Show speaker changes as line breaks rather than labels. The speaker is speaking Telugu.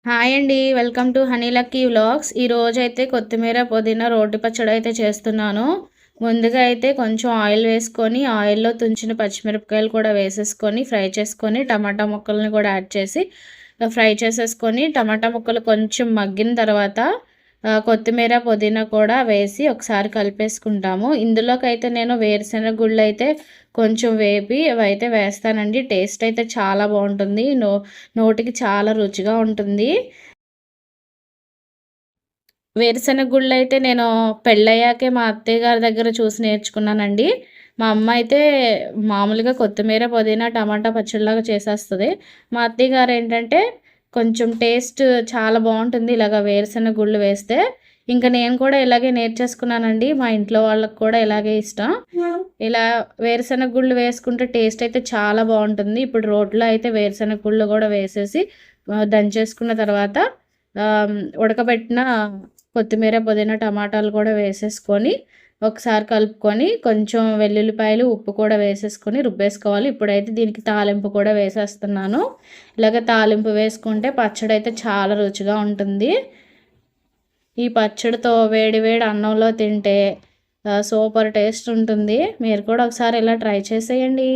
హాయ్ అండి. Welcome to honey lucky vlogs. ఈరోజైతే కొత్తిమీర పుదీనా రోటి పచ్చడి అయితే చేస్తున్నాను. ముందుగా అయితే కొంచెం ఆయిల్ వేసుకొని ఆయిల్లో తుంచిన పచ్చిమిరపకాయలు కూడా వేసేసుకొని ఫ్రై చేసుకొని టమాటా ముక్కల్ని కూడా యాడ్ చేసి ఫ్రై చేసేసుకొని టమాటా ముక్కలు కొంచెం మగ్గిన తర్వాత కొత్తిమీర పుదీనా కూడా వేసి ఒకసారి కలిపేసుకుంటాము. ఇందులోకైతే నేను వేరుశెనగ గుళ్ళు అయితే కొంచెం వేపి అవైతే వేస్తానండి. టేస్ట్ అయితే చాలా బాగుంటుంది. నోటికి చాలా రుచిగా ఉంటుంది. వేరుశెనగ గుళ్ళు అయితే నేను పెళ్ళయ్యాకే మా అత్తయ్య గారి దగ్గర చూసి నేర్చుకున్నానండి. మా అమ్మ అయితే మామూలుగా కొత్తిమీర, పుదీనా, టమాటా పచ్చడిలాగా చేసేస్తది. మా అత్తయ్య గారు ఏంటంటే కొంచెం టేస్ట్ చాలా బాగుంటుంది ఇలాగ వేరుశెనగ గుళ్ళు వేస్తే. ఇంకా నేను కూడా ఇలాగే నేర్చేసుకున్నానండి. మా ఇంట్లో వాళ్ళకి కూడా ఇలాగే ఇష్టం. ఇలా వేరుశెనగ గుళ్ళు వేసుకుంటే టేస్ట్ అయితే చాలా బాగుంటుంది. ఇప్పుడు రోట్లో అయితే వేరుశెనగ గుళ్ళు కూడా వేసేసి దంచేసుకున్న తర్వాత ఉడకబెట్టిన కొత్తిమీర, పుదీనా, టమాటాలు కూడా వేసేసుకొని ఒకసారి కలుపుకొని కొంచెం వెల్లుల్లిపాయలు, ఉప్పు కూడా వేసేసుకొని రుబ్బేసుకోవాలి. ఇప్పుడైతే దీనికి తాలింపు కూడా వేసేస్తున్నాను. ఇలాగ తాలింపు వేసుకుంటే పచ్చడి అయితే చాలా రుచిగా ఉంటుంది. ఈ పచ్చడితో వేడి వేడి అన్నంలో తింటే సూపర్ టేస్ట్ ఉంటుంది. మీరు కూడా ఒకసారి ఇలా ట్రై చేసేయండి.